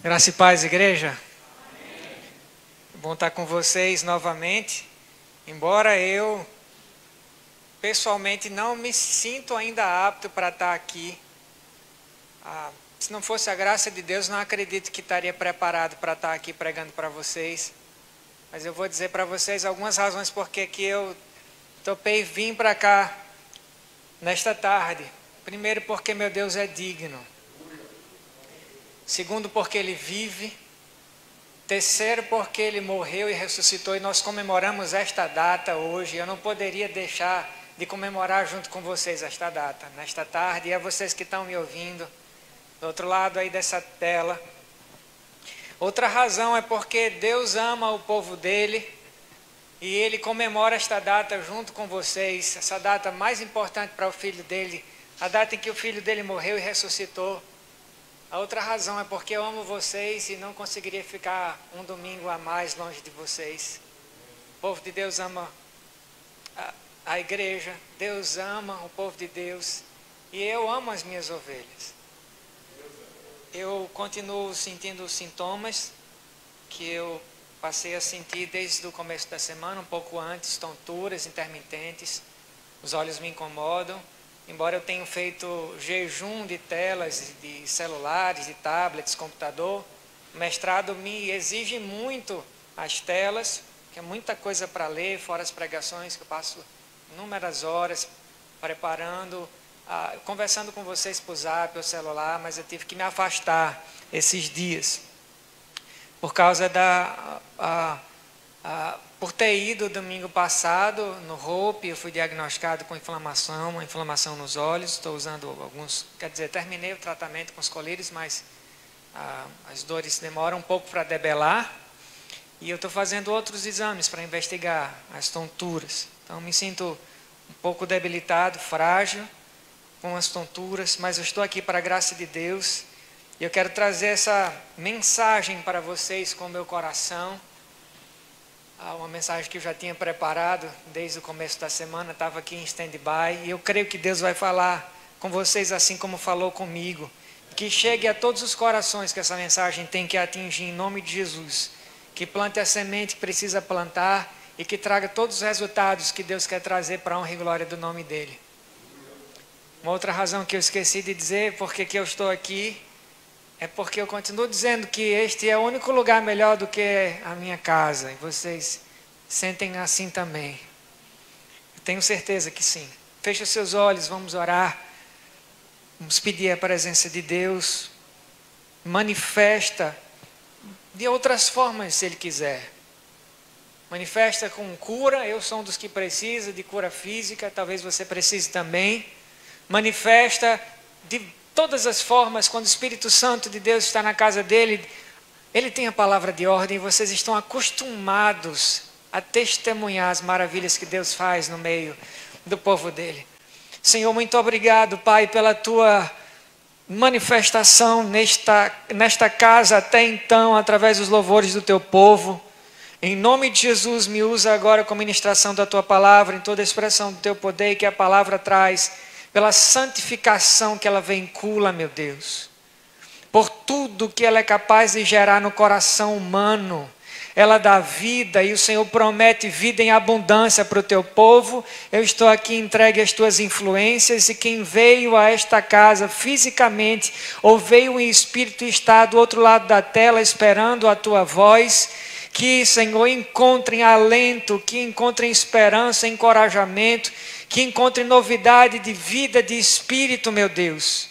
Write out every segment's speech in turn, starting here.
Graça e paz, igreja. Amém. É bom estar com vocês novamente. Embora eu, pessoalmente, não me sinto ainda apto para estar aqui. Se não fosse a graça de Deus, não acredito que estaria preparado para estar aqui pregando para vocês. Mas eu vou dizer para vocês algumas razões porque que eu topei vir para cá nesta tarde. Primeiro, porque meu Deus é digno. Segundo, porque Ele vive. Terceiro, porque Ele morreu e ressuscitou e nós comemoramos esta data hoje. Eu não poderia deixar de comemorar junto com vocês esta data, nesta tarde. E a vocês que estão me ouvindo, do outro lado aí dessa tela. Outra razão é porque Deus ama o povo dEle e Ele comemora esta data junto com vocês. Essa data mais importante para o Filho dEle, a data em que o Filho dEle morreu e ressuscitou. A outra razão é porque eu amo vocês e não conseguiria ficar um domingo a mais longe de vocês. O povo de Deus ama a igreja, Deus ama o povo de Deus e eu amo as minhas ovelhas. Eu continuo sentindo os sintomas que eu passei a sentir desde o começo da semana, um pouco antes, tonturas intermitentes, os olhos me incomodam. Embora eu tenha feito jejum de telas, de celulares, de tablets, computador, o mestrado me exige muito as telas, que é muita coisa para ler, fora as pregações, que eu passo inúmeras horas preparando, conversando com vocês por zap, pelo celular, mas eu tive que me afastar esses dias, por causa por ter ido domingo passado no Hope, eu fui diagnosticado com uma inflamação nos olhos, estou usando terminei o tratamento com os colírios, mas as dores demoram um pouco para debelar, e eu estou fazendo outros exames para investigar as tonturas, então me sinto um pouco debilitado, frágil, com as tonturas, mas eu estou aqui para a graça de Deus, e eu quero trazer essa mensagem para vocês com o meu coração. Uma mensagem que eu já tinha preparado desde o começo da semana, estava aqui em stand-by, e eu creio que Deus vai falar com vocês assim como falou comigo, que chegue a todos os corações que essa mensagem tem que atingir em nome de Jesus, que plante a semente que precisa plantar e que traga todos os resultados que Deus quer trazer para a honra e glória do nome dEle. Uma outra razão que eu esqueci de dizer, porque que eu estou aqui, é porque eu continuo dizendo que este é o único lugar melhor do que a minha casa. E vocês sentem assim também. Eu tenho certeza que sim. Feche os seus olhos, vamos orar. Vamos pedir a presença de Deus. Manifesta de outras formas, se Ele quiser. Manifesta com cura. Eu sou um dos que precisa de cura física. Talvez você precise também. Manifesta de todas as formas, quando o Espírito Santo de Deus está na casa dele, ele tem a palavra de ordem e vocês estão acostumados a testemunhar as maravilhas que Deus faz no meio do povo dele. Senhor, muito obrigado, Pai, pela tua manifestação nesta casa até então, através dos louvores do teu povo. Em nome de Jesus, me usa agora com a ministração da tua palavra, em toda a expressão do teu poder que a palavra traz, pela santificação que ela vincula, meu Deus, por tudo que ela é capaz de gerar no coração humano. Ela dá vida e o Senhor promete vida em abundância para o teu povo. Eu estou aqui entregue às tuas influências, e quem veio a esta casa fisicamente ou veio em espírito e está do outro lado da tela esperando a tua voz, que, Senhor, encontrem alento, que encontrem esperança, encorajamento, que encontrem novidade de vida, de espírito, meu Deus.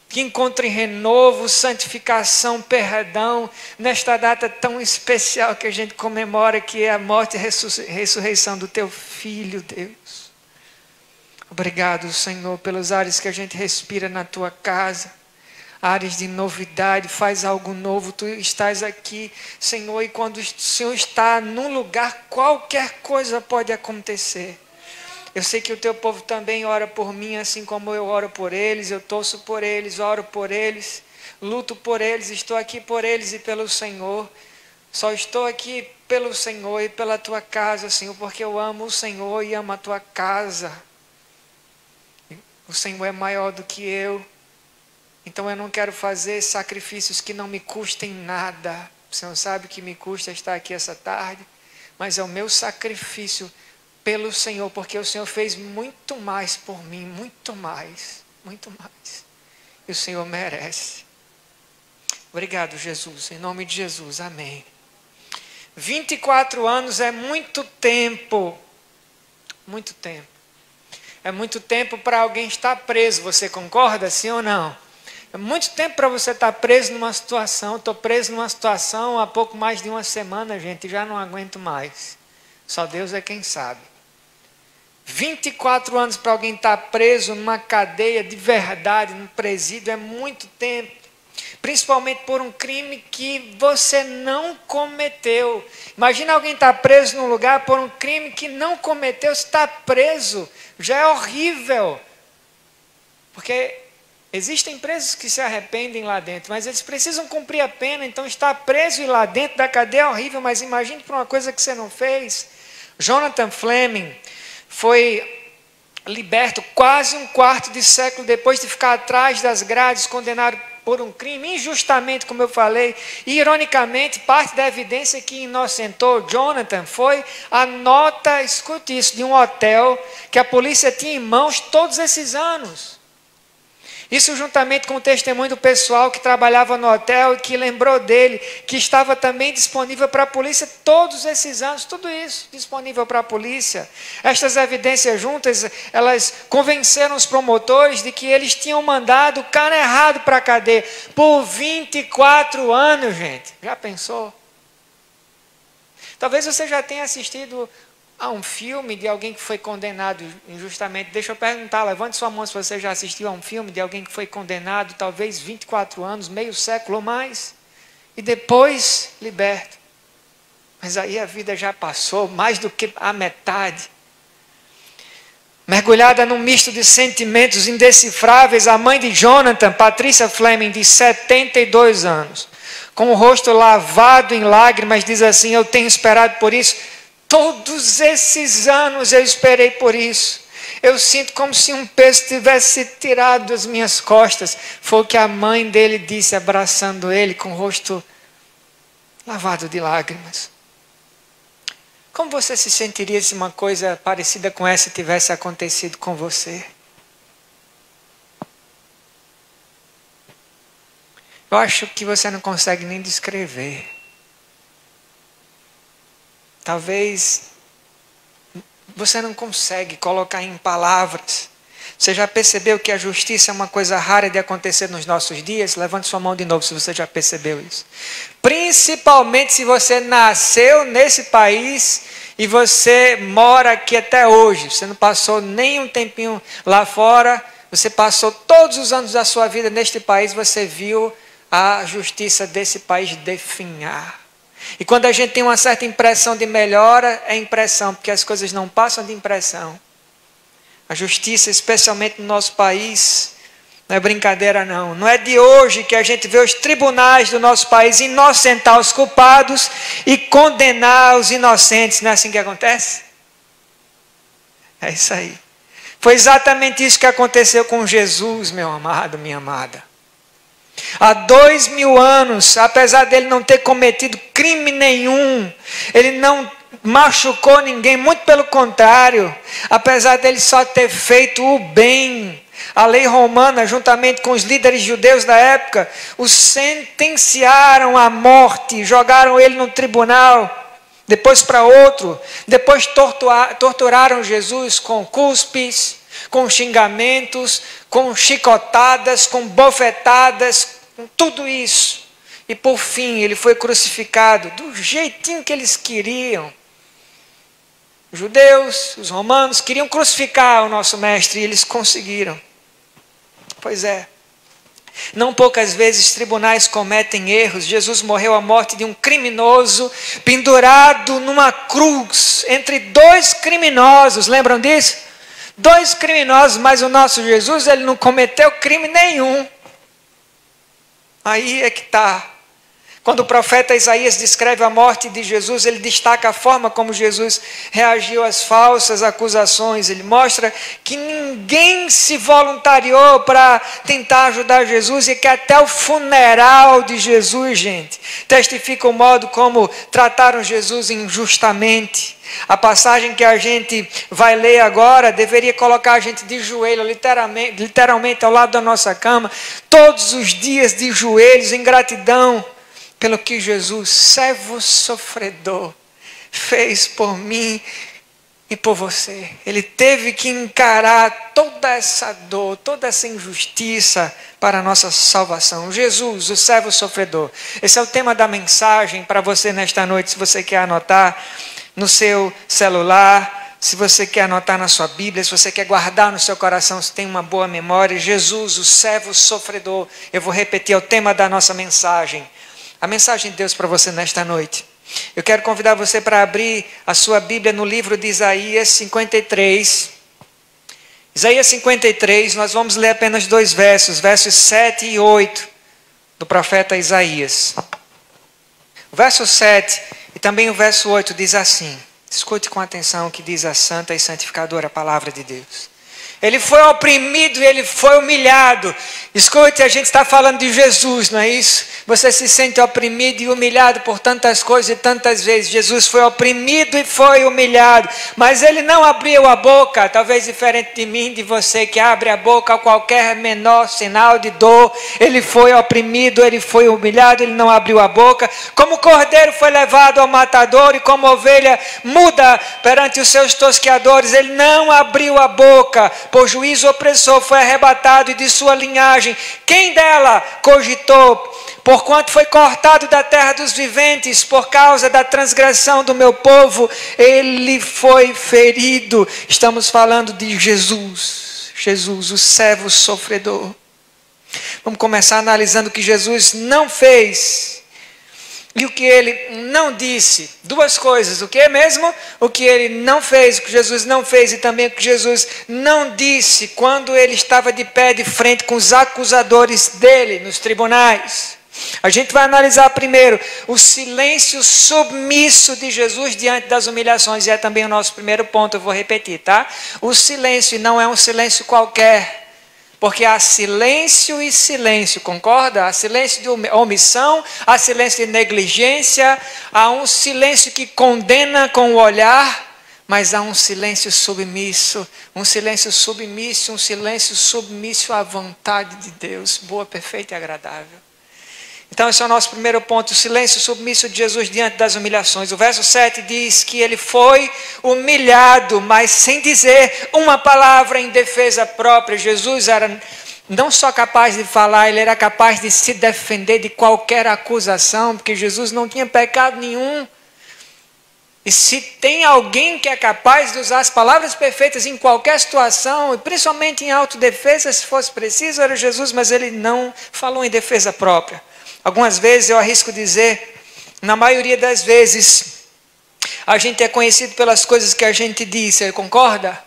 Que encontrem renovo, santificação, perdão, nesta data tão especial que a gente comemora, que é a morte e ressurreição do teu Filho, Deus. Obrigado, Senhor, pelos ares que a gente respira na tua casa. Áreas de novidade, faz algo novo, tu estás aqui, Senhor, e quando o Senhor está num lugar, qualquer coisa pode acontecer. Eu sei que o teu povo também ora por mim, assim como eu oro por eles, eu torço por eles, oro por eles, luto por eles, estou aqui por eles e pelo Senhor. Só estou aqui pelo Senhor e pela tua casa, Senhor, porque eu amo o Senhor e amo a tua casa. O Senhor é maior do que eu. Então eu não quero fazer sacrifícios que não me custem nada. O Senhor sabe que me custa estar aqui essa tarde, mas é o meu sacrifício pelo Senhor, porque o Senhor fez muito mais por mim, muito mais, muito mais. E o Senhor merece. Obrigado, Jesus, em nome de Jesus, amém. 24 anos é muito tempo, muito tempo. É muito tempo para alguém estar preso, você concorda, sim ou não? É muito tempo para você estar preso numa situação. Estou preso numa situação há pouco mais de uma semana, gente, já não aguento mais. Só Deus é quem sabe. 24 anos para alguém estar preso numa cadeia de verdade, num presídio, é muito tempo. Principalmente por um crime que você não cometeu. Imagina alguém estar preso num lugar por um crime que não cometeu. Se está preso, já é horrível. Porque existem presos que se arrependem lá dentro, mas eles precisam cumprir a pena, então estar preso e lá dentro da cadeia é horrível, mas imagine por uma coisa que você não fez. Jonathan Fleming foi liberto quase um quarto de século depois de ficar atrás das grades, condenado por um crime, injustamente, como eu falei. E, ironicamente, parte da evidência que inocentou Jonathan foi a nota, escute isso, de um hotel que a polícia tinha em mãos todos esses anos. Isso juntamente com o testemunho do pessoal que trabalhava no hotel e que lembrou dele, que estava também disponível para a polícia todos esses anos, tudo isso disponível para a polícia. Estas evidências juntas, elas convenceram os promotores de que eles tinham mandado o cara errado para a cadeia por 24 anos, gente. Já pensou? Talvez você já tenha assistido a um filme de alguém que foi condenado injustamente. Deixa eu perguntar, levante sua mão se você já assistiu a um filme de alguém que foi condenado, talvez 24 anos, meio século ou mais, e depois liberto. Mas aí a vida já passou, mais do que a metade. Mergulhada num misto de sentimentos indecifráveis, a mãe de Jonathan, Patricia Fleming, de 72 anos, com o rosto lavado em lágrimas, diz assim: eu tenho esperado por isso. Todos esses anos eu esperei por isso. Eu sinto como se um peso tivesse tirado das minhas costas. Foi o que a mãe dele disse, abraçando ele com o rosto lavado de lágrimas. Como você se sentiria se uma coisa parecida com essa tivesse acontecido com você? Eu acho que você não consegue nem descrever. Talvez você não consegue colocar em palavras. Você já percebeu que a justiça é uma coisa rara de acontecer nos nossos dias? Levante sua mão de novo se você já percebeu isso. Principalmente se você nasceu nesse país e você mora aqui até hoje. Você não passou nem um tempinho lá fora. Você passou todos os anos da sua vida neste país. Você viu a justiça desse país definhar. E quando a gente tem uma certa impressão de melhora, é impressão, porque as coisas não passam de impressão. A justiça, especialmente no nosso país, não é brincadeira não. Não é de hoje que a gente vê os tribunais do nosso país inocentar os culpados e condenar os inocentes. Não é assim que acontece? É isso aí. Foi exatamente isso que aconteceu com Jesus, meu amado, minha amada. Há 2000 anos, apesar dele não ter cometido crime nenhum, ele não machucou ninguém, muito pelo contrário, apesar dele só ter feito o bem, a lei romana, juntamente com os líderes judeus da época, o sentenciaram à morte, jogaram ele no tribunal, depois para outro, depois torturaram Jesus com cuspes, com xingamentos, com chicotadas, com bofetadas, com tudo isso. E por fim ele foi crucificado do jeitinho que eles queriam. Os judeus, os romanos queriam crucificar o nosso mestre e eles conseguiram. Pois é. Não poucas vezes tribunais cometem erros. Jesus morreu a morte de um criminoso pendurado numa cruz entre dois criminosos. Lembram disso? Dois criminosos, mas o nosso Jesus, ele não cometeu crime nenhum. Aí é que está. Quando o profeta Isaías descreve a morte de Jesus, ele destaca a forma como Jesus reagiu às falsas acusações. Ele mostra que ninguém se voluntariou para tentar ajudar Jesus e que até o funeral de Jesus, gente, testifica o modo como trataram Jesus injustamente. A passagem que a gente vai ler agora deveria colocar a gente de joelho, literalmente ao lado da nossa cama, todos os dias de joelhos em gratidão pelo que Jesus, servo sofredor, fez por mim e por você. Ele teve que encarar toda essa dor, toda essa injustiça para a nossa salvação. Jesus, o servo sofredor. Esse é o tema da mensagem para você nesta noite, se você quer anotar no seu celular, se você quer anotar na sua Bíblia, se você quer guardar no seu coração, se tem uma boa memória. Jesus, o servo sofredor. Eu vou repetir, é o tema da nossa mensagem. A mensagem de Deus para você nesta noite. Eu quero convidar você para abrir a sua Bíblia no livro de Isaías 53. Isaías 53, nós vamos ler apenas 2 versos, versos 7 e 8 do profeta Isaías. O verso 7 e também o verso 8 diz assim, escute com atenção o que diz a santa e santificadora palavra de Deus. Ele foi oprimido e ele foi humilhado. Escute, a gente está falando de Jesus, não é isso? Você se sente oprimido e humilhado por tantas coisas e tantas vezes. Jesus foi oprimido e foi humilhado, mas ele não abriu a boca, talvez diferente de mim, de você que abre a boca a qualquer menor sinal de dor. Ele foi oprimido, ele foi humilhado, ele não abriu a boca. Como cordeiro foi levado ao matador e como ovelha muda perante os seus tosqueadores, ele não abriu a boca. Por juízo opressor foi arrebatado e de sua linhagem, quem dela cogitou? Porquanto foi cortado da terra dos viventes, por causa da transgressão do meu povo, ele foi ferido. Estamos falando de Jesus, Jesus, o servo sofredor. Vamos começar analisando o que Jesus não fez e o que ele não disse. 2 coisas, o que mesmo? O que ele não fez, o que Jesus não fez e também o que Jesus não disse quando ele estava de pé de frente com os acusadores dele nos tribunais. A gente vai analisar primeiro o silêncio submisso de Jesus diante das humilhações, e é também o nosso primeiro ponto, eu vou repetir, tá? O silêncio não é um silêncio qualquer. Porque há silêncio e silêncio, concorda? Há silêncio de omissão, há silêncio de negligência, há um silêncio que condena com o olhar, mas há um silêncio submisso, um silêncio submisso, um silêncio submisso à vontade de Deus, boa, perfeita e agradável. Então esse é o nosso primeiro ponto, o silêncio submisso de Jesus diante das humilhações. O verso 7 diz que ele foi humilhado, mas sem dizer uma palavra em defesa própria. Jesus era não só capaz de falar, ele era capaz de se defender de qualquer acusação, porque Jesus não tinha pecado nenhum. E se tem alguém que é capaz de usar as palavras perfeitas em qualquer situação, e principalmente em autodefesa, se fosse preciso, era Jesus, mas ele não falou em defesa própria. Algumas vezes eu arrisco dizer, na maioria das vezes, a gente é conhecido pelas coisas que a gente diz, você concorda?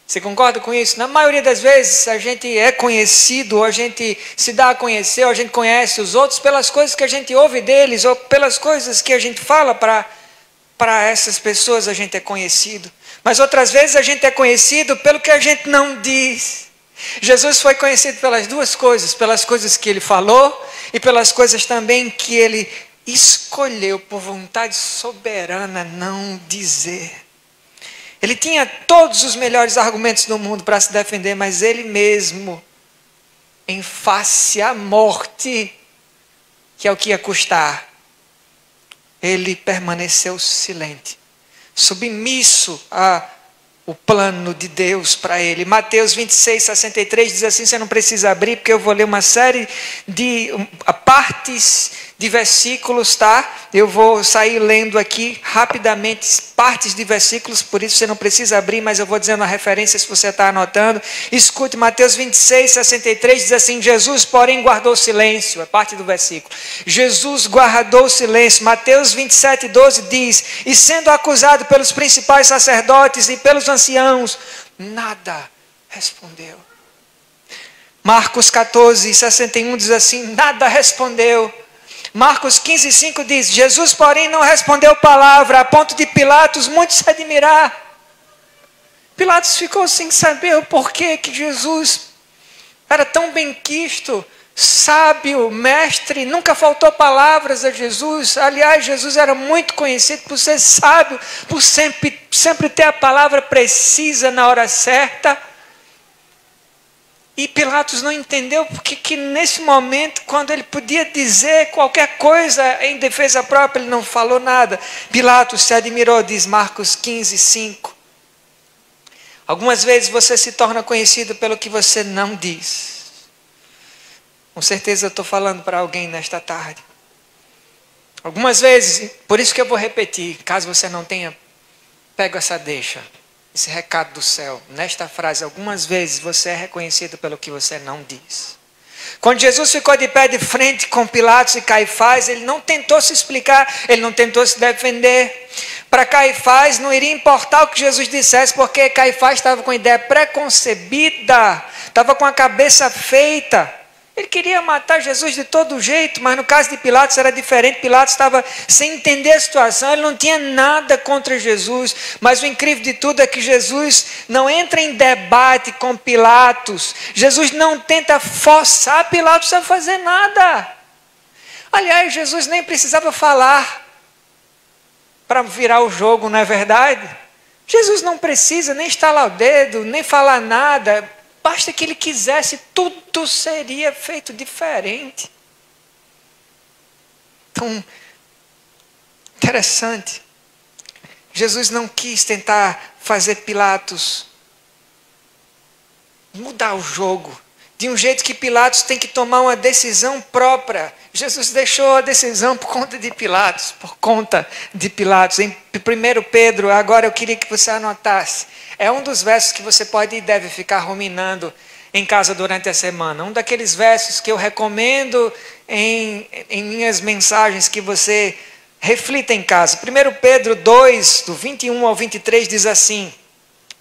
Você concorda com isso? Na maioria das vezes a gente é conhecido, ou a gente se dá a conhecer, ou a gente conhece os outros pelas coisas que a gente ouve deles, ou pelas coisas que a gente fala para essas pessoas a gente é conhecido. Mas outras vezes a gente é conhecido pelo que a gente não diz. Jesus foi conhecido pelas 2 coisas, pelas coisas que ele falou e pelas coisas também que ele escolheu por vontade soberana não dizer. Ele tinha todos os melhores argumentos do mundo para se defender, mas ele mesmo, em face à morte, que é o que ia custar, ele permaneceu silente, submisso o plano de Deus para ele. Mateus 26, 63 diz assim, você não precisa abrir, porque eu vou ler uma série de partes de versículos, tá? Eu vou sair lendo aqui rapidamente partes de versículos, por isso você não precisa abrir, mas eu vou dizendo a referência se você está anotando. Escute, Mateus 26, 63 diz assim, Jesus, porém, guardou silêncio, é parte do versículo. Jesus guardou silêncio. Mateus 27, 12 diz, e sendo acusado pelos principais sacerdotes e pelos anciãos, nada respondeu. Marcos 14, 61 diz assim, nada respondeu. Marcos 15:5 diz: Jesus, porém, não respondeu palavra, a ponto de Pilatos muito se admirar. Pilatos ficou sem saber o porquê que Jesus era tão benquisto, sábio, mestre, nunca faltou palavras a Jesus. Aliás, Jesus era muito conhecido por ser sábio, por sempre ter a palavra precisa na hora certa. E Pilatos não entendeu porque que nesse momento, quando ele podia dizer qualquer coisa em defesa própria, ele não falou nada. Pilatos se admirou, diz Marcos 15:5. Algumas vezes você se torna conhecido pelo que você não diz. Com certeza eu estou falando para alguém nesta tarde. Algumas vezes, por isso que eu vou repetir, caso você não tenha pego essa deixa, esse recado do céu, nesta frase, algumas vezes você é reconhecido pelo que você não diz. Quando Jesus ficou de pé de frente com Pilatos e Caifás, ele não tentou se explicar, ele não tentou se defender. Para Caifás não iria importar o que Jesus dissesse, porque Caifás estava com a ideia preconcebida, estava com a cabeça feita. Ele queria matar Jesus de todo jeito, mas no caso de Pilatos era diferente. Pilatos estava sem entender a situação, ele não tinha nada contra Jesus. Mas o incrível de tudo é que Jesus não entra em debate com Pilatos. Jesus não tenta forçar Pilatos a fazer nada. Aliás, Jesus nem precisava falar para virar o jogo, não é verdade? Jesus não precisa nem estalar o dedo, nem falar nada. Basta que ele quisesse, tudo seria feito diferente. Então, interessante. Jesus não quis tentar fazer Pilatos mudar o jogo, de um jeito que Pilatos tem que tomar uma decisão própria. Jesus deixou a decisão por conta de Pilatos, Em 1 Pedro, agora eu queria que você anotasse. É um dos versos que você pode e deve ficar ruminando em casa durante a semana. Um daqueles versos que eu recomendo em minhas mensagens que você reflita em casa. 1 Pedro 2, do 21 ao 23, diz assim.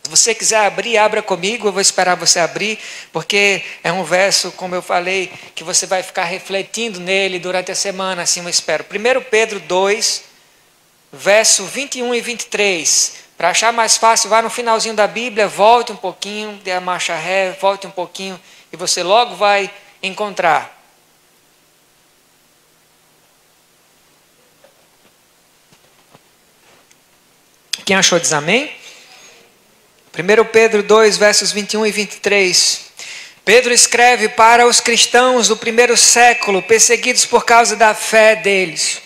Se você quiser abrir, abra comigo, eu vou esperar você abrir, porque é um verso, como eu falei, que você vai ficar refletindo nele durante a semana, assim eu espero. 1 Pedro 2, verso 21 e 23. Para achar mais fácil, vá no finalzinho da Bíblia, volte um pouquinho, dê a marcha ré, volte um pouquinho, e você logo vai encontrar. Quem achou diz amém? 1 Pedro 2, versos 21 e 23. Pedro escreve para os cristãos do primeiro século, perseguidos por causa da fé deles.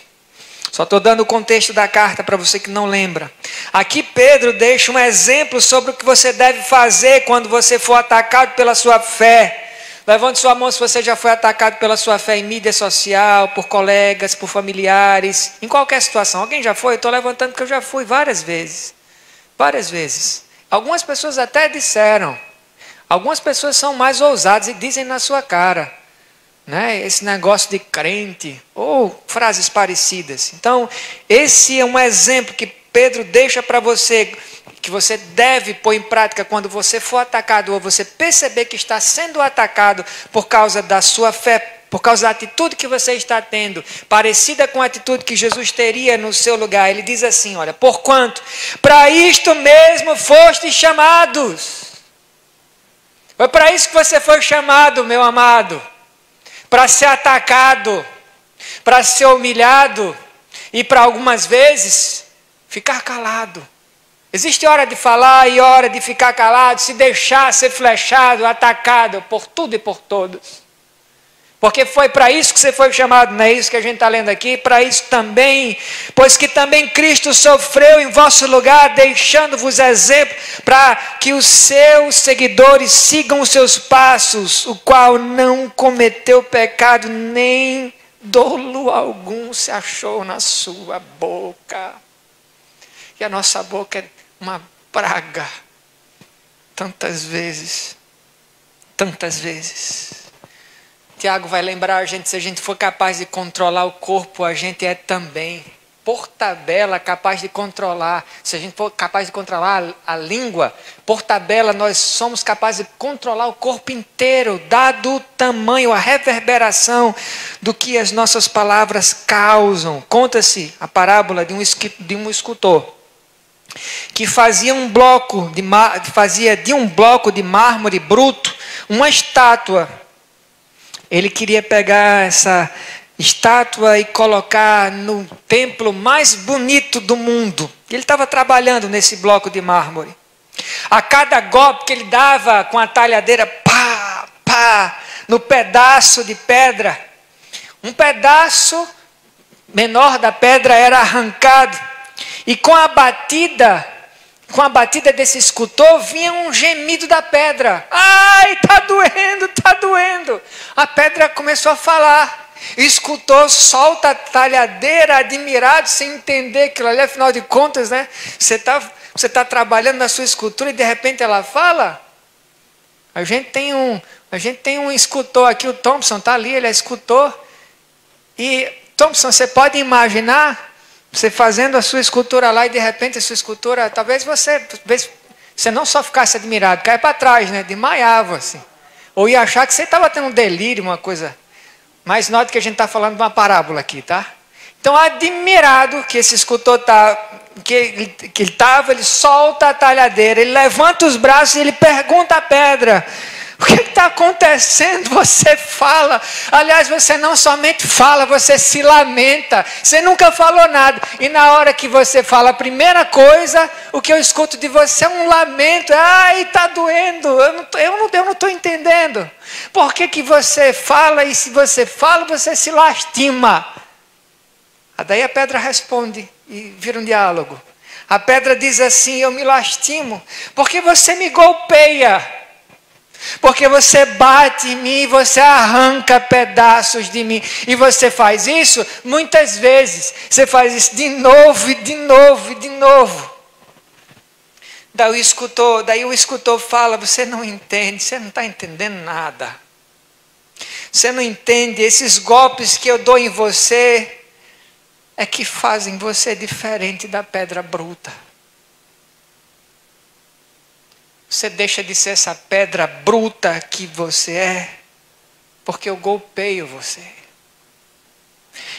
Só estou dando o contexto da carta para você que não lembra. Aqui Pedro deixa um exemplo sobre o que você deve fazer quando você for atacado pela sua fé. Levante sua mão se você já foi atacado pela sua fé em mídia social, por colegas, por familiares, em qualquer situação. Alguém já foi? Eu estou levantando porque eu já fui várias vezes. Várias vezes. Algumas pessoas até disseram. Algumas pessoas são mais ousadas e dizem na sua cara. Né? Esse negócio de crente, ou frases parecidas. Então, esse é um exemplo que Pedro deixa para você, que você deve pôr em prática quando você for atacado, ou você perceber que está sendo atacado por causa da sua fé, por causa da atitude que você está tendo, parecida com a atitude que Jesus teria no seu lugar. Ele diz assim, olha, porquanto para isto mesmo fostes chamados. Foi para isso que você foi chamado, meu amado. Para ser atacado, para ser humilhado e para algumas vezes ficar calado. Existe hora de falar e hora de ficar calado, se deixar ser flechado, atacado por tudo e por todos. Porque foi para isso que você foi chamado, não é isso que a gente está lendo aqui? Para isso também, pois que também Cristo sofreu em vosso lugar, deixando-vos exemplo, para que os seus seguidores sigam os seus passos, o qual não cometeu pecado, nem dolo algum se achou na sua boca. E a nossa boca é uma praga, tantas vezes. Tiago vai lembrar a gente, se a gente for capaz de controlar o corpo, a gente é também. por tabela, capaz de controlar. Se a gente for capaz de controlar a língua, por tabela nós somos capazes de controlar o corpo inteiro, dado o tamanho, a reverberação do que as nossas palavras causam. Conta-se a parábola de um escultor que fazia de um bloco de mármore bruto uma estátua. Ele queria pegar essa estátua e colocar no templo mais bonito do mundo. Ele estava trabalhando nesse bloco de mármore. A cada golpe que ele dava com a talhadeira, pá, pá, no pedaço de pedra, um pedaço menor da pedra era arrancado. E com a batida desse escultor, vinha um gemido da pedra. Ai, está doendo, está doendo. A pedra começou a falar. O escultor solta a talhadeira, admirado, sem entender aquilo ali. Afinal de contas, né? Você tá trabalhando na sua escultura e de repente ela fala. A gente tem um escultor aqui, o Thompson, está ali, ele é escultor. E, Thompson, você pode imaginar você fazendo a sua escultura lá e de repente a sua escultura, talvez você não só ficasse admirado, caia para trás, né? Desmaiava assim. Ou ia achar que você estava tendo um delírio, uma coisa. Mas note que a gente está falando de uma parábola aqui, tá? Então, admirado que esse escultor está, ele solta a talhadeira, ele levanta os braços e ele pergunta à pedra: o que está acontecendo? Você fala. Aliás, você não somente fala, você se lamenta. Você nunca falou nada. E na hora que você fala a primeira coisa, o que eu escuto de você é um lamento. Ai, está doendo. Eu não estou entendendo. Por que você fala? E se você fala, você se lastima. Daí a pedra responde e vira um diálogo. A pedra diz assim: eu me lastimo porque você me golpeia. Porque você bate em mim, você arranca pedaços de mim. E você faz isso muitas vezes. Você faz isso de novo, e de novo, e de novo. Daí o escultor fala: você não entende, você não está entendendo nada. Você não entende, esses golpes que eu dou em você é que fazem você diferente da pedra bruta. Você deixa de ser essa pedra bruta que você é, porque eu golpeio você.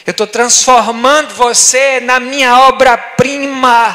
Eu estou transformando você na minha obra-prima.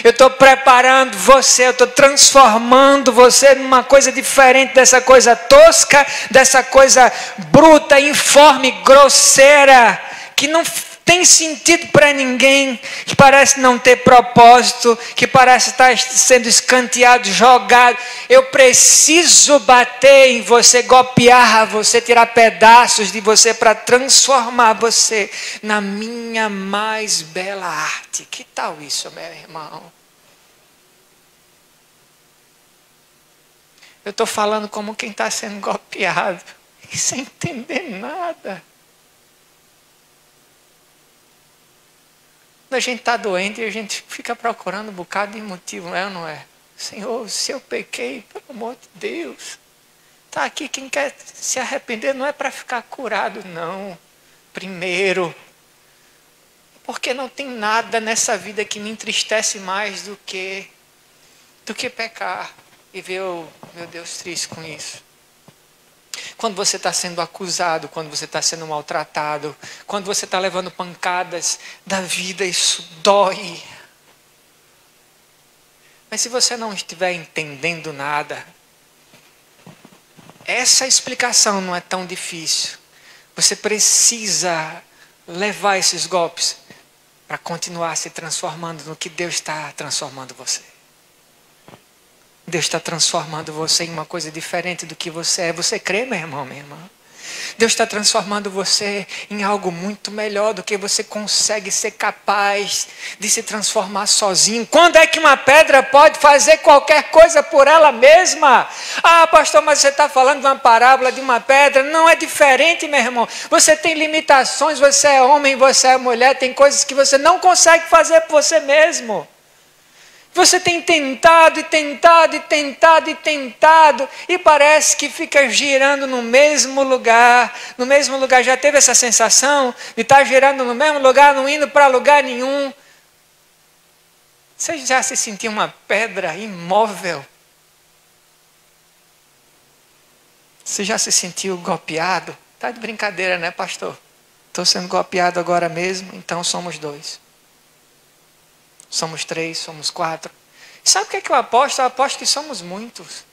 Eu estou preparando você, eu estou transformando você numa coisa diferente dessa coisa tosca, dessa coisa bruta, informe, grosseira, que não tem sentido para ninguém, que parece não ter propósito, que parece estar sendo escanteado, jogado. Eu preciso bater em você, golpear você, tirar pedaços de você para transformar você na minha mais bela arte. Que tal isso, meu irmão? Eu estou falando como quem está sendo golpeado e sem entender nada. A gente está doente e a gente fica procurando um bocado de motivo, é ou não é? Senhor, se eu pequei, pelo amor de Deus, está aqui quem quer se arrepender, não é para ficar curado, não. Primeiro, porque não tem nada nessa vida que me entristece mais do que pecar e ver o meu Deus triste com isso. Quando você está sendo acusado, quando você está sendo maltratado, quando você está levando pancadas da vida, isso dói. Mas se você não estiver entendendo nada, essa explicação não é tão difícil. Você precisa levar esses golpes para continuar se transformando no que Deus está transformando você. Deus está transformando você em uma coisa diferente do que você é. Você crê, meu irmão, minha irmã? Deus está transformando você em algo muito melhor do que você consegue ser capaz de se transformar sozinho. Quando é que uma pedra pode fazer qualquer coisa por ela mesma? Ah, pastor, mas você está falando de uma parábola de uma pedra. Não é diferente, meu irmão. Você tem limitações, você é homem, você é mulher. Tem coisas que você não consegue fazer por você mesmo. Você tem tentado e tentado e tentado e tentado e parece que fica girando no mesmo lugar. No mesmo lugar. Já teve essa sensação de estar girando no mesmo lugar, não indo para lugar nenhum? Você já se sentiu uma pedra imóvel? Você já se sentiu golpeado? Está de brincadeira, né, pastor? Estou sendo golpeado agora mesmo, então somos 2. Somos 3, somos 4. Sabe o que é que eu aposto? Eu aposto que somos muitos.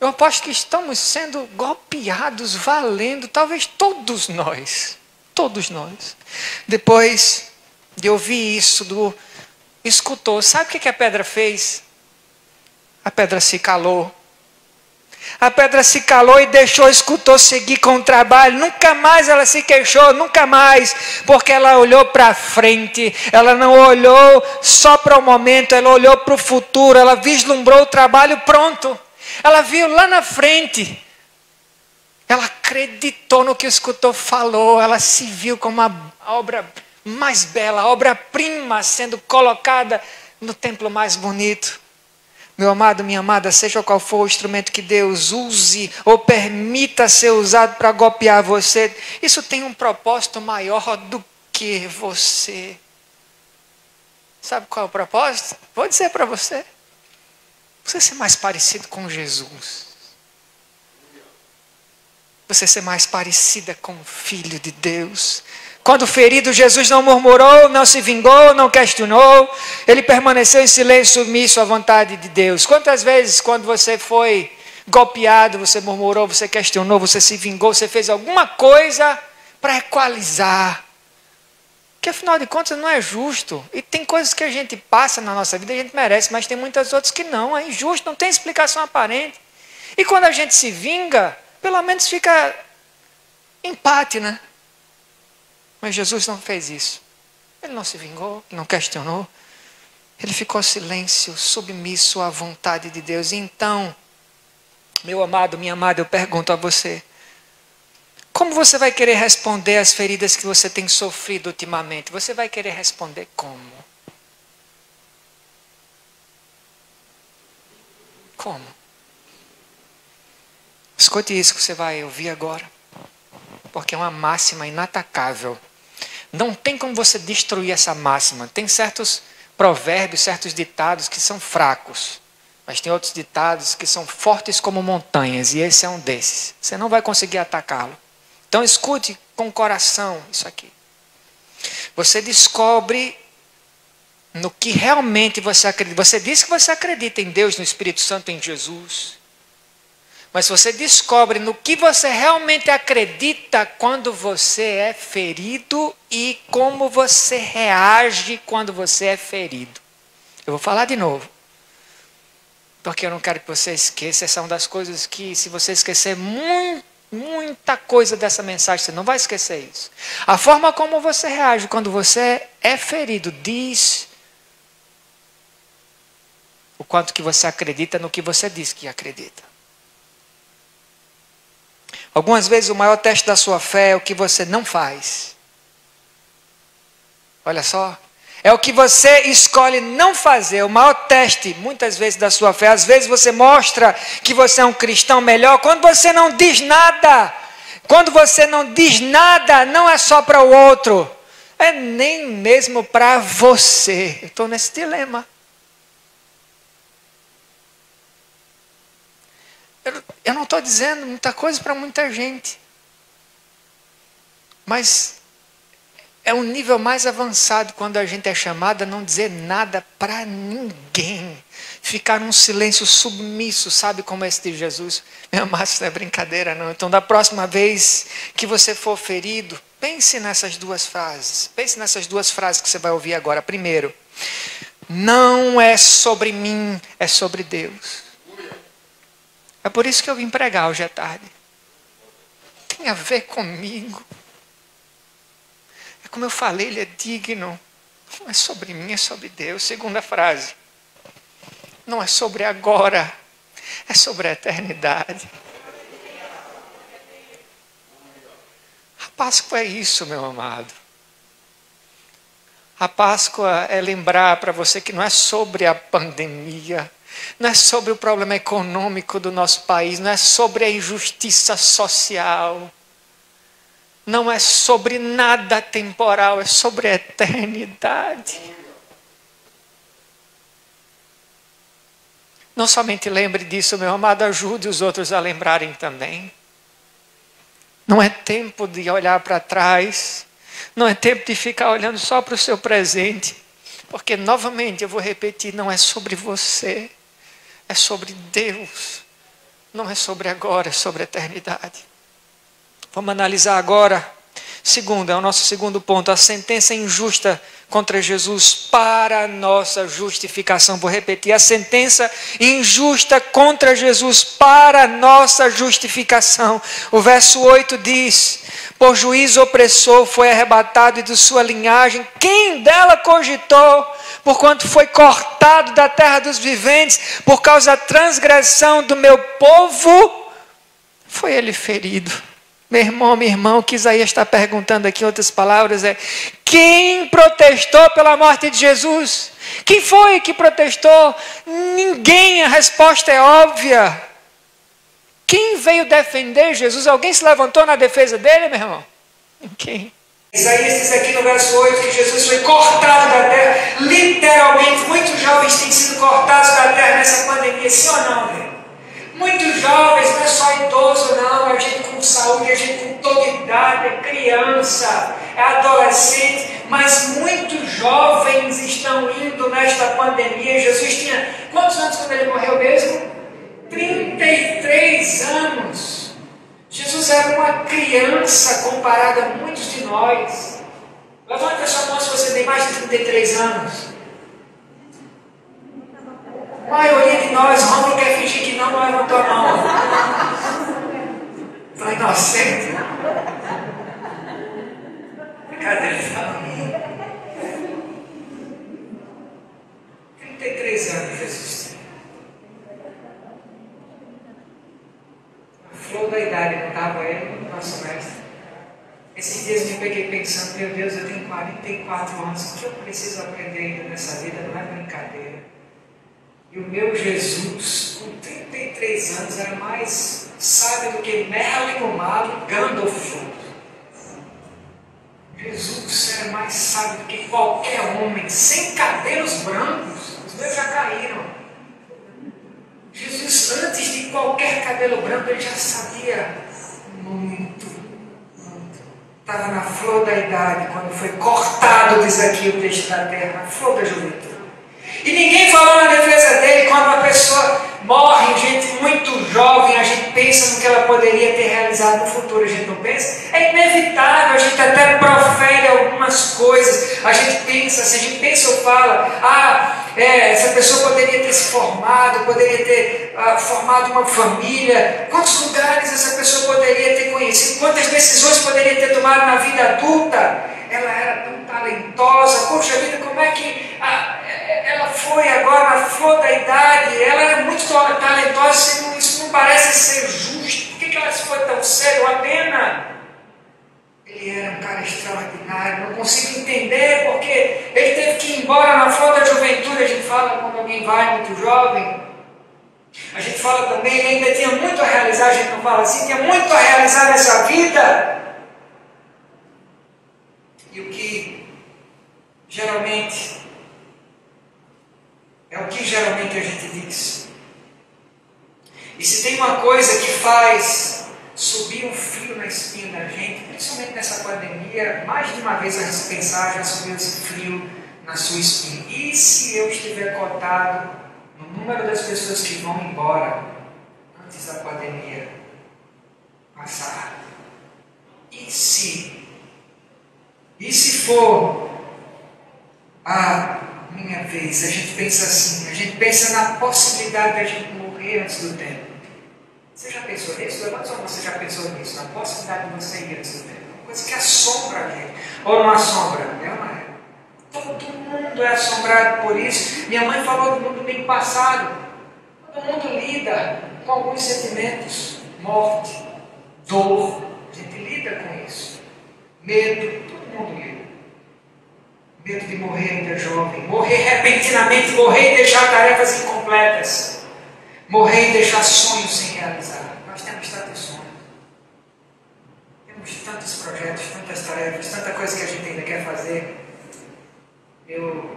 Eu aposto que estamos sendo golpeados, valendo, talvez todos nós. Todos nós. Depois de ouvir isso, escutou. Sabe o que a pedra fez? A pedra se calou. A pedra se calou e deixou, escutou, seguir com o trabalho. Nunca mais ela se queixou, nunca mais. Porque ela olhou para frente. Ela não olhou só para o momento, ela olhou para o futuro. Ela vislumbrou o trabalho pronto. Ela viu lá na frente. Ela acreditou no que o escultor falou. Ela se viu como a obra mais bela, a obra-prima sendo colocada no templo mais bonito. Meu amado, minha amada, seja qual for o instrumento que Deus use ou permita ser usado para golpear você, isso tem um propósito maior do que você. Sabe qual é o propósito? Vou dizer para você. Você ser mais parecido com Jesus. Você ser mais parecida com o Filho de Deus. Quando ferido, Jesus não murmurou, não se vingou, não questionou. Ele permaneceu em silêncio, submisso à vontade de Deus. Quantas vezes, quando você foi golpeado, você murmurou, você questionou, você se vingou, você fez alguma coisa para equalizar? Que afinal de contas não é justo. E tem coisas que a gente passa na nossa vida e a gente merece, mas tem muitas outras que não. É injusto, não tem explicação aparente. E quando a gente se vinga, pelo menos fica empate, né? Mas Jesus não fez isso. Ele não se vingou, não questionou. Ele ficou em silêncio, submisso à vontade de Deus. E então, meu amado, minha amada, eu pergunto a você. Como você vai querer responder às feridas que você tem sofrido ultimamente? Você vai querer responder como? Como? Escute isso que você vai ouvir agora. Porque é uma máxima inatacável. Não tem como você destruir essa máxima. Tem certos provérbios, certos ditados que são fracos. Mas tem outros ditados que são fortes como montanhas. E esse é um desses. Você não vai conseguir atacá-lo. Então escute com o coração isso aqui. Você descobre no que realmente você acredita. Você diz que você acredita em Deus, no Espírito Santo, em Jesus. Mas você descobre no que você realmente acredita quando você é ferido e como você reage quando você é ferido. Eu vou falar de novo. Porque eu não quero que você esqueça. Essa é uma das coisas que, se você esquecer muita coisa dessa mensagem, você não vai esquecer isso. A forma como você reage quando você é ferido diz o quanto que você acredita no que você diz que acredita. Algumas vezes o maior teste da sua fé é o que você não faz. Olha só. É o que você escolhe não fazer. O maior teste, muitas vezes, da sua fé. Às vezes você mostra que você é um cristão melhor quando você não diz nada. Quando você não diz nada, não é só para o outro. É nem mesmo para você. Eu estou nesse dilema. Eu não estou dizendo muita coisa para muita gente. Mas é um nível mais avançado quando a gente é chamado a não dizer nada para ninguém. Ficar num silêncio submisso, sabe como é esse de Jesus? Meu amado, isso não é brincadeira não. Então da próxima vez que você for ferido, pense nessas duas frases. Pense nessas duas frases que você vai ouvir agora. Primeiro, não é sobre mim, é sobre Deus. É por isso que eu vim pregar hoje à tarde. Tem a ver comigo. É como eu falei, ele é digno. Não é sobre mim, é sobre Deus. Segunda frase. Não é sobre agora, é sobre a eternidade. A Páscoa é isso, meu amado. A Páscoa é lembrar para você que não é sobre a pandemia, não é sobre o problema econômico do nosso país, não é sobre a injustiça social, não é sobre nada temporal, é sobre a eternidade. Não somente lembre disso, meu amado, ajude os outros a lembrarem também. Não é tempo de olhar para trás, não é tempo de ficar olhando só para o seu presente, porque novamente eu vou repetir, não é sobre você, é sobre Deus, não é sobre agora, é sobre a eternidade. Vamos analisar agora, segundo, é o nosso segundo ponto, a sentença injusta contra Jesus para a nossa justificação. Vou repetir, a sentença injusta contra Jesus para a nossa justificação. O verso 8 diz: por juízo opressor foi arrebatado e de sua linhagem, quem dela cogitou? Porquanto foi cortado da terra dos viventes, por causa da transgressão do meu povo, foi ele ferido. Meu irmão, minha irmã, o que Isaías está perguntando aqui, em outras palavras, é: quem protestou pela morte de Jesus? Quem foi que protestou? Ninguém, a resposta é óbvia. Quem veio defender Jesus? Alguém se levantou na defesa dele, meu irmão? Ninguém. Isaías diz aqui no verso 8 que Jesus foi cortado da terra. Literalmente, muitos jovens têm sido cortados da terra nessa pandemia, sim ou não, né? Muitos jovens, não é só idoso não, é gente com saúde, é gente com toda idade, é criança, é adolescente, mas muitos jovens estão indo nesta pandemia. Jesus tinha quantos anos quando ele morreu mesmo? 33 anos. Jesus era uma criança comparado a muitos de nós. Levanta a sua mão se você tem mais de 33 anos. A maioria de nós, Romulo quer fingir que não levantou a mão. Está inocente. Cadê ele? 33 anos Jesus tem. A flor da idade, não estava ele, nosso mestre. Esses dias me peguei pensando, meu Deus, eu tenho 44 anos, o que eu preciso aprender ainda nessa vida? Não é brincadeira. E o meu Jesus, com 33 anos, era mais sábio do que Merlin o Mago, Gandalf. Jesus era mais sábio do que qualquer homem, sem cabelos brancos. Os meus já caíram. Jesus, antes de qualquer cabelo branco, ele já sabia muito. Estava na flor da idade, quando foi cortado, diz aqui o texto da terra, na flor da juventude. E ninguém falou na defesa dele. Quando uma pessoa morre, gente muito jovem, a gente pensa no que ela poderia ter realizado no futuro, a gente não pensa? É inevitável, a gente até profere algumas coisas, a gente pensa, se a gente pensa ou fala, essa pessoa poderia ter se formado, poderia ter formado uma família, quantos lugares essa pessoa poderia ter conhecido, quantas decisões poderia ter tomado na vida adulta. Ela era tão talentosa, poxa vida, como é que ela foi agora na flor da idade? Ela era muito talentosa, isso não parece ser justo. Por que ela se foi tão cedo? A pena. Ele era um cara extraordinário, não consigo entender porque ele teve que ir embora na flor da juventude. A gente fala quando alguém vai muito jovem. A gente fala também, ele ainda tinha muito a realizar, a gente não fala assim, tinha muito a realizar nessa vida. E o que geralmente a gente diz. E se tem uma coisa que faz subir um frio na espinha da gente, principalmente nessa pandemia, mais de uma vez a gente pensar, já subiu esse frio na sua espinha. E se eu estiver cotado no número das pessoas que vão embora antes da pandemia passar? E se for a minha vez? A gente pensa assim, a gente pensa na possibilidade de a gente morrer antes do tempo. Você já pensou nisso? Levanta sua mão, você já pensou nisso? Na possibilidade de você ir antes do tempo. Uma coisa que assombra a gente. Ou não assombra? Eu não é. Todo mundo é assombrado por isso. Minha mãe falou do mundo bem passado. Todo mundo lida com alguns sentimentos. Morte, dor. A gente lida com isso. Medo, todo mundo lida. Medo de morrer ainda jovem, morrer repentinamente, morrer e deixar tarefas incompletas, morrer e deixar sonhos sem realizar. Nós temos tantos sonhos, temos tantos projetos, tantas tarefas, tanta coisa que a gente ainda quer fazer. Meu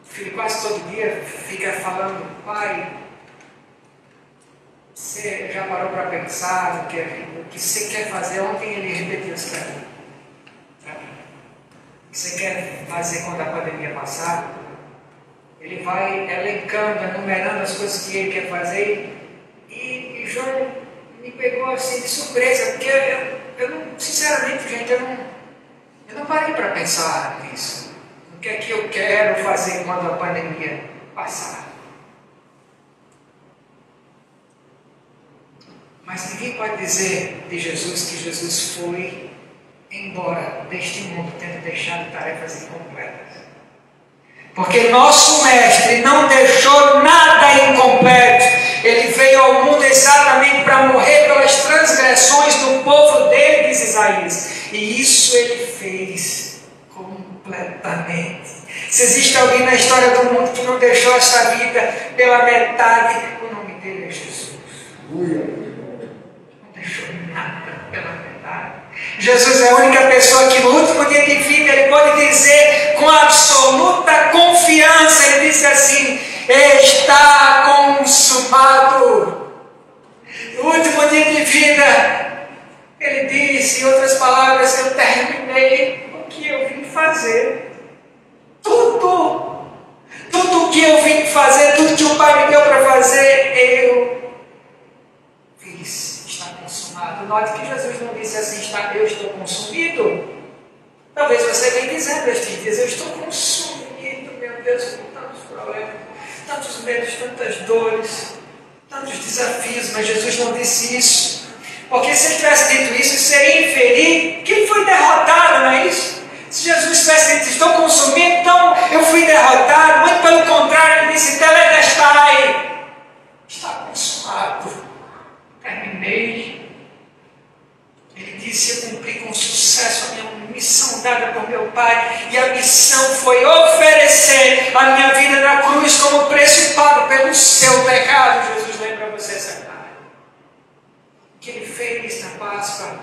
filho quase todo dia fica falando: pai, você já parou para pensar no que você quer fazer? Ontem ele repetiu isso para mim. O que você quer fazer quando a pandemia passar? Ele vai elencando, enumerando as coisas que ele quer fazer. E João me pegou assim de surpresa, porque eu não, sinceramente, gente, eu não parei para pensar nisso. O que é que eu quero fazer quando a pandemia passar? Mas ninguém pode dizer de Jesus que Jesus foi embora deste mundo tendo deixado tarefas incompletas. Porque nosso mestre não deixou nada incompleto. Ele veio ao mundo exatamente para morrer pelas transgressões do povo dele, diz Isaías. E isso ele fez completamente. Se existe alguém na história do mundo que não deixou esta vida pela metade, o nome dele é Jesus. Não deixou nada pela metade. Jesus é a única pessoa que no último dia de vida ele pode dizer com absoluta confiança, ele disse assim: está consumado. No último dia de vida ele disse, em outras palavras, eu terminei o que eu vim fazer. Tudo o que eu vim fazer, tudo que o Pai me deu para fazer, eu fiz. Está consumado. Note que Jesus não disse assim: eu estou consumido. Talvez você venha dizendo estes dias: eu estou consumido, meu Deus, com tantos problemas, tantos medos, tantas dores, tantos desafios. Mas Jesus não disse isso, porque se ele tivesse dito isso, seria inferir que ele foi derrotado, não é isso? Se Jesus tivesse dito: estou consumido, então eu fui derrotado. Muito pelo contrário, ele disse: tetelestai, está consumado. Terminei. Ele disse: eu cumpri com sucesso a minha missão dada por meu Pai, e a missão foi oferecer a minha vida na cruz como preço pago pelo seu pecado. Jesus lembra você essa tarde. O que ele fez na Páscoa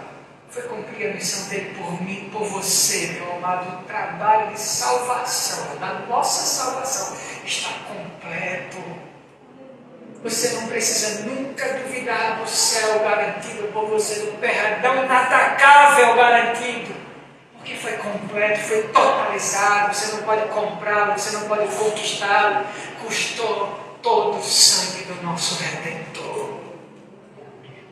foi cumprir a missão dele por mim, por você, meu amado. O trabalho de salvação, da nossa salvação, está completo. Você não precisa nunca duvidar do céu garantido por você, do perdão inatacável garantido, porque foi completo, foi totalizado. Você não pode comprá-lo, você não pode conquistá-lo. Custou todo o sangue do nosso Redentor.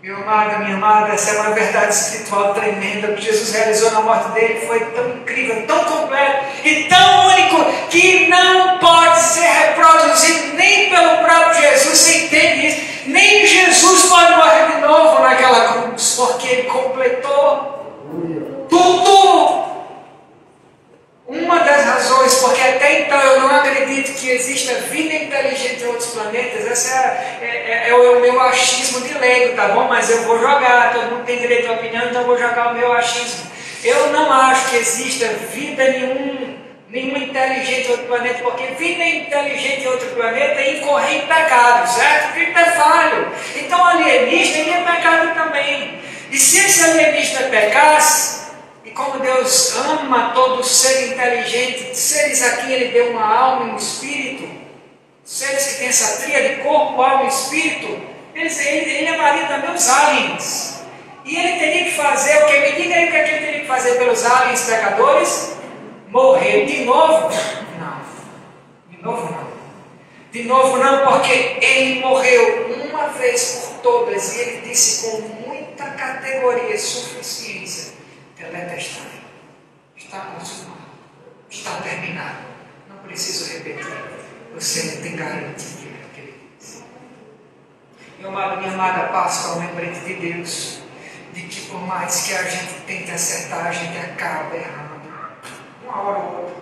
Meu amado, minha amada, essa é uma verdade espiritual tremenda. O que Jesus realizou na morte dele foi tão incrível, tão completo e tão único, que não pode ser reproduzido nem pelo próprio Jesus. Você entende isso? Nem Jesus pode morrer de novo naquela cruz, porque ele completou tudo. Uma das razões, porque até então eu não acredito que exista vida inteligente em outros planetas, essa é o meu achismo de leigo, tá bom? Mas eu vou jogar, todo mundo tem direito à opinião, então eu vou jogar o meu achismo. Eu não acho que exista vida nenhuma inteligente em outro planeta, porque vida inteligente em outro planeta incorre em pecado, certo? Vida é falho. Então o alienígena ele é pecado também. E se esse alienígena pecasse, e como Deus ama todo ser inteligente, seres a quem Ele deu uma alma e um espírito, seres que têm essa tríade, corpo, alma e espírito, Ele amaria também os aliens. E Ele teria que fazer o que? Me diga aí o que Ele teria que fazer pelos aliens pecadores? Morrer de novo? Não. De novo não. De novo não, porque Ele morreu uma vez por todas, e Ele disse com muita categoria e suficiência: tetelestai, está consumado, está terminado. Não preciso repetir, você não tem garantia do que ele disse. Meu amado, minha amada, Páscoa é um lembrete de Deus, de que por mais que a gente tente acertar, a gente acaba errando, uma hora ou outra,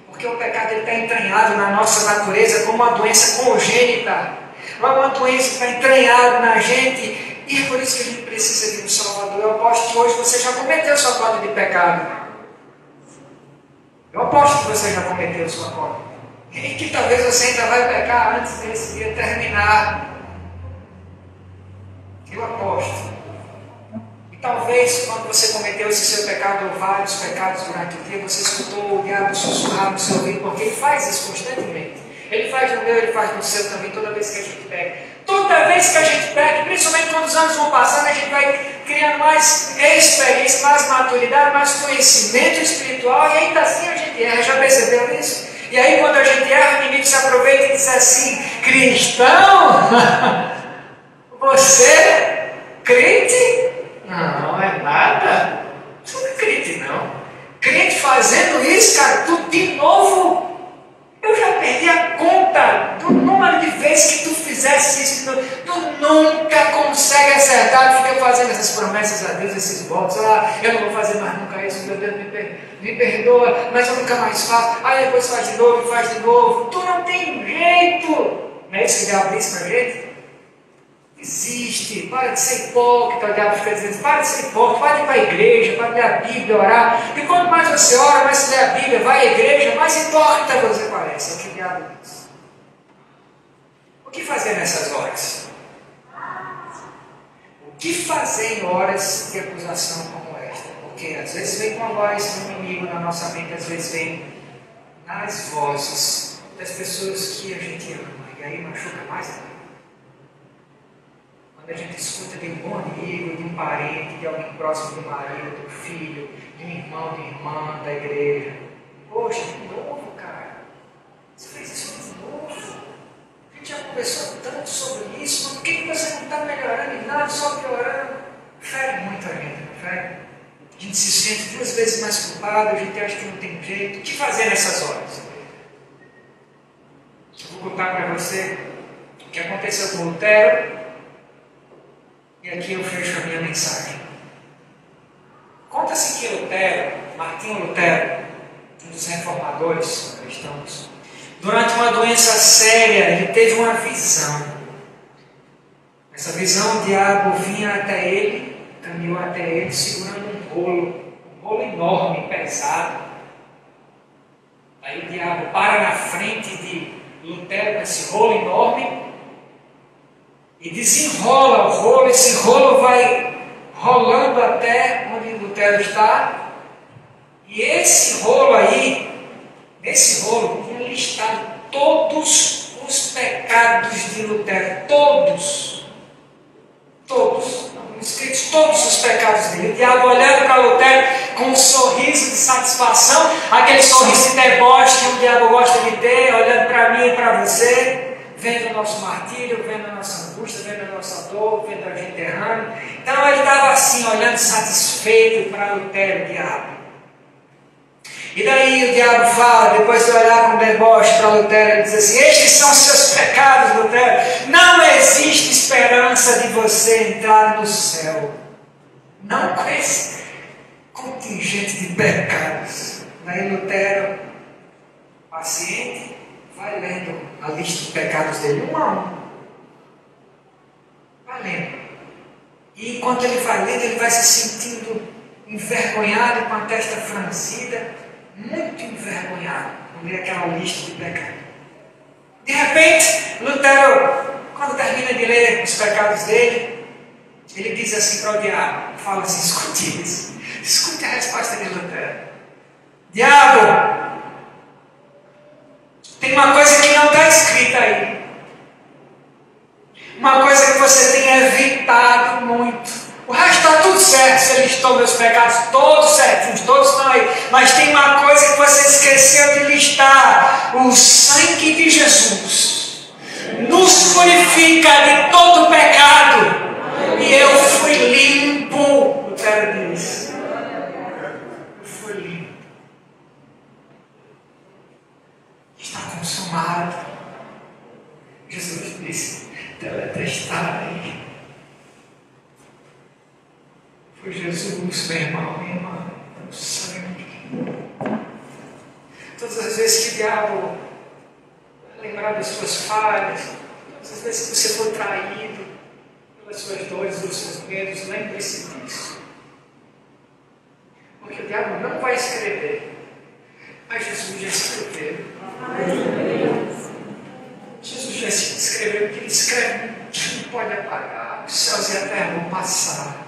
porque o pecado está entranhado na nossa natureza como uma doença congênita, não é uma doença que está entranhada na gente. E é por isso que a gente precisa de um Salvador. Eu aposto que hoje você já cometeu sua falta de pecado. Eu aposto que você já cometeu sua cópia. E que talvez você ainda vai pecar antes desse dia terminar. Eu aposto. E talvez quando você cometeu esse seu pecado ou vários pecados durante o dia, você escutou o diabo sussurrar no seu ouvido, porque ele faz isso constantemente. Ele faz no meu, ele faz no seu também, toda vez que a gente pega. Toda vez que a gente pega, principalmente quando os anos vão passando, a gente vai criando mais experiência, mais maturidade, mais conhecimento espiritual, e ainda assim a gente erra. Já percebeu isso? E aí quando a gente erra, o inimigo se aproveita e diz assim: cristão? Você? Crente? Não é nada. Você não é crente, não. Crente fazendo isso, cara, tudo de novo. Eu já perdi a conta do número de vezes que tu fizesse isso. Tu nunca consegue acertar. Tu fica fazendo essas promessas a Deus, esses votos. Ah, eu não vou fazer mais nunca isso. Meu Deus, me perdoa, mas eu nunca mais faço. Aí depois faz de novo e faz de novo. Tu não tem jeito. Não é isso que o diabo disse pra gente? Existe, para de ser hipócrita, o diabo fica dizendo, para de ser hipócrita, para de ir para a igreja, para ler a Bíblia, orar. E quanto mais você ora, mais você lê a Bíblia, vai à igreja, mais hipócrita você parece. É o que o diabo diz. O que fazer nessas horas? O que fazer em horas de acusação como esta? Porque às vezes vem com a voz do inimigo na nossa mente, às vezes vem nas vozes das pessoas que a gente ama, e aí machuca mais ainda. Quando a gente escuta de um bom amigo, de um parente, de alguém próximo do marido, do filho, de um irmão, de irmã da igreja. Poxa, de novo, cara. Você fez isso de novo. A gente já conversou tanto sobre isso, mas por que você não está melhorando em nada, só piorando? Fere muito a gente, não fere? A gente se sente 2 vezes mais culpado, a gente acha que não tem jeito. O que fazer nessas horas? Eu vou contar para você o que aconteceu com Lutero. E aqui eu fecho a minha mensagem. Conta-se que Lutero, Martinho Lutero, um dos reformadores cristãos, durante uma doença séria, ele teve uma visão. Nessa visão, o diabo vinha até ele, caminhou até ele, segurando um rolo enorme, pesado. Aí o diabo para na frente de Lutero com esse rolo enorme, e desenrola o rolo, esse rolo vai rolando até onde Lutero está, e esse rolo aí, nesse rolo, tinha listado todos os pecados de Lutero, todos, escritos todos os pecados dele. O diabo olhando para Lutero com um sorriso de satisfação, aquele sorriso de deboche que o diabo gosta de ter, olhando para mim e para você, vendo o nosso martírio, vendo a nossa angústia, vendo a nossa dor, vendo a gente errando. Então ele estava assim, olhando satisfeito para Lutero, o diabo. E daí o diabo fala, depois de olhar com deboche para Lutero, ele diz assim: estes são os seus pecados, Lutero. Não existe esperança de você entrar no céu. Não com esse contingente de pecados. Daí Lutero, paciente, vai lendo a lista de pecados dele, um a um. Vai lendo. E enquanto ele vai lendo, ele vai se sentindo envergonhado, com a testa franzida, muito envergonhado, quando lê aquela lista de pecados. De repente, Lutero, quando termina de ler os pecados dele, ele diz assim para o diabo, fala assim: escute isso, escute a resposta de Lutero. Diabo, tem uma coisa que não está escrita aí. Uma coisa que você tem evitado muito. O resto está tudo certo. Você listou meus pecados todos certinhos, todos estão aí. Mas tem uma coisa que você esqueceu de listar: o sangue de Jesus nos purifica de todo pecado. E eu fui limpo. Lutero diz: eu fui limpo. Está consumado. Jesus disse: teletestai. Foi Jesus, meu irmão, minha irmã, o sangue. Todas as vezes que o diabo lembrar das suas falhas, todas as vezes que você for traído pelas suas dores, pelos seus medos, lembre-se disso. Porque o diabo não vai escrever Mas Jesus já escreveu. Jesus já se escreveu, que ele escreve que não pode apagar. Os céus e a terra vão passar.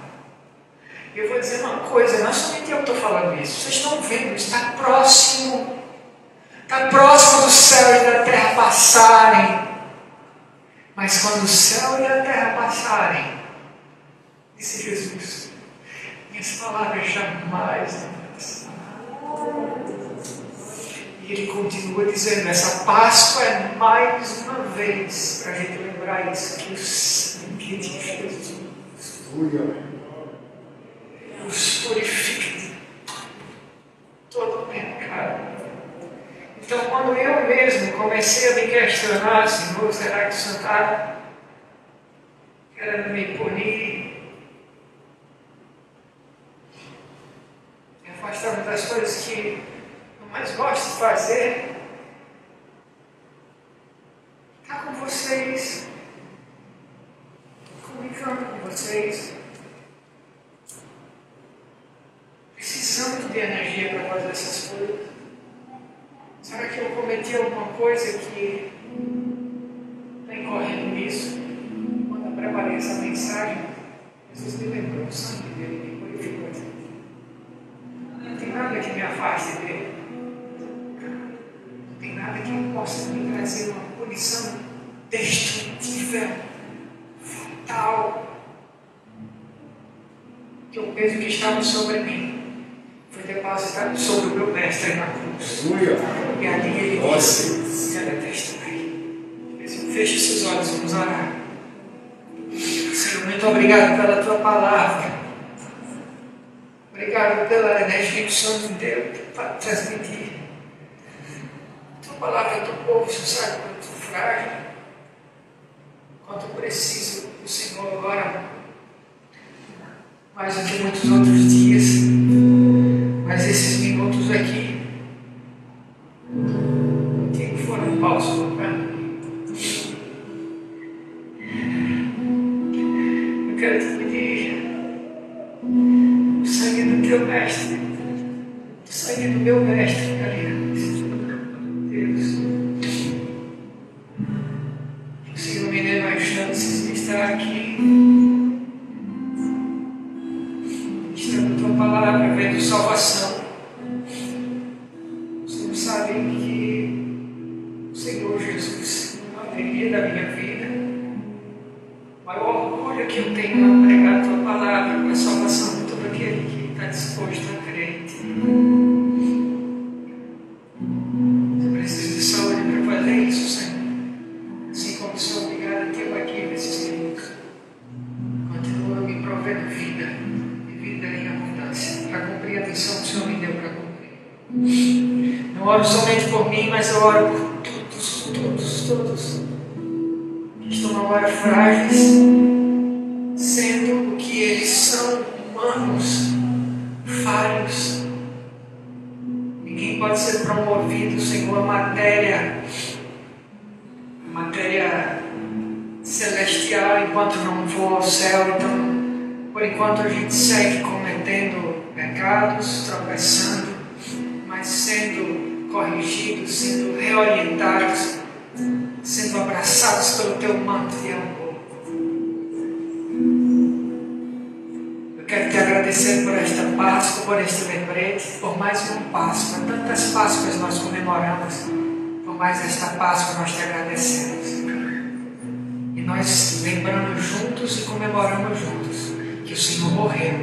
Eu vou dizer uma coisa, não somente eu estou falando isso, vocês estão vendo, está próximo. Está próximo do céu e da terra passarem. Mas quando o céu e a terra passarem, disse Jesus, minhas palavras jamais vão passar. E ele continua dizendo, essa Páscoa é mais uma vez para a gente lembrar isso, que o sangue de Jesus nos purifica de todo o pecado. Então, quando eu mesmo comecei a me questionar, Senhor, será que o Senhor está querendo me punir? Me afastando das coisas que eu mais gosto de fazer. Está com vocês, comunicando com vocês, precisando de energia para fazer essas coisas. Será que eu cometi alguma coisa que está incorrendo nisso? Quando eu preparei essa mensagem, Jesus me lembrou o sangue dele, me purificou. Não tem nada que me afaste dele. Não tem nada que possa me trazer uma punição destrutiva, fatal. Que o peso que estava sobre mim foi depositado sobre o meu mestre na cruz. E ali ele disse, eu detesto ele. Feche seus olhos, vamos orar. Senhor, muito obrigado pela tua palavra. Obrigado pela energia que o Senhor me deu para transmitir. Tua palavra do povo, o Senhor sabe quanto frágil, quanto preciso do Senhor agora, mais do que muitos outros dias. Mas esses minutos aqui que foram pausos para mim. Eu quero te pedir o sangue do teu mestre, o sangue do meu mestre, Deus. O Senhor me dê mais chances de estar aqui, estando tua palavra, vendo salvação. O Senhor sabe que o Senhor Jesus não é a alegria da minha vida, mas o orgulho que eu tenho ao pregar a tua palavra para a salvação de todo aquele que está disposto a crer em ti. Eu preciso de saúde para fazer isso, Senhor. Assim como sou obrigado a ter aqui nesses minutos. Continua me provendo vida e vida em abundância, para cumprir a missão que o Senhor me deu para cumprir. Não oro somente por mim, mas eu oro por todos que estão agora frágeis, sendo o que eles são, humanos, falhos. Ninguém pode ser promovido, Senhor, a matéria celestial enquanto não for ao céu. Então, por enquanto a gente segue cometendo pecados, tropeçando, mas sendo corrigidos, sendo reorientados, sendo abraçados pelo teu manto de amor. Eu quero te agradecer por esta Páscoa, por este lembrete, por mais uma Páscoa. Tantas Páscoas nós comemoramos, por mais esta Páscoa nós te agradecemos. E nós lembramos juntos e comemoramos juntos que o Senhor morreu,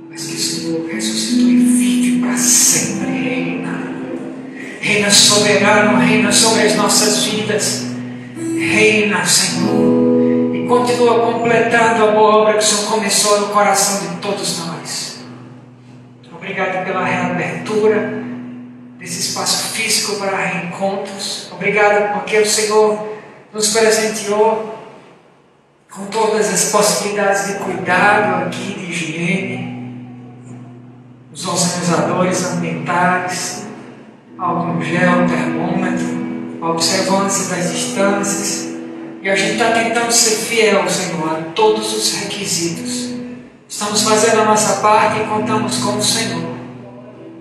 mas que o Senhor ressuscitou e vive para sempre, reina. Reina soberano, reina sobre as nossas vidas. Reina, Senhor, e continua completando a boa obra que o Senhor começou no coração de todos nós. Obrigado pela reabertura desse espaço físico para reencontros. Obrigado porque o Senhor nos presenteou com todas as possibilidades de cuidado aqui, de higiene, os ozonizadores ambientais, álcool gel, termômetro, a observância das distâncias. E a gente está tentando ser fiel, Senhor, a todos os requisitos. Estamos fazendo a nossa parte e contamos com o Senhor.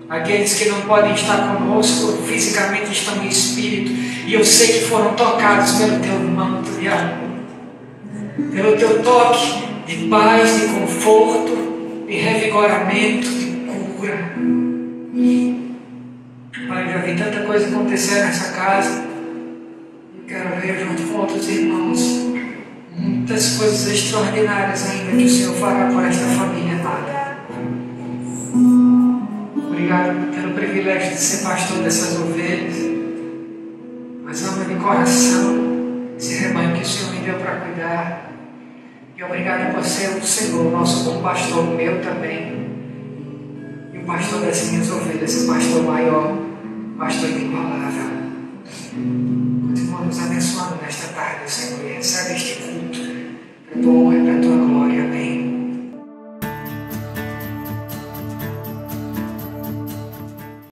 Aqueles que não podem estar conosco fisicamente estão em espírito, e eu sei que foram tocados pelo teu manto de amor, pelo teu toque de paz, de conforto, de revigoramento, de cura. Pai, já vi tanta coisa acontecer nessa casa, e quero ver junto com outros irmãos muitas coisas extraordinárias ainda que o Senhor fará por esta família amada. Obrigado pelo privilégio de ser pastor dessas ovelhas, mas amo de coração esse rebanho que o Senhor me deu para cuidar. E obrigado por ser o Senhor, nosso bom pastor, meu também, e o pastor das minhas ovelhas, o pastor maior, o pastor inigualável. Continua nos abençoando nesta tarde, Senhor, e recebe este culto para a tua honra e para a tua glória.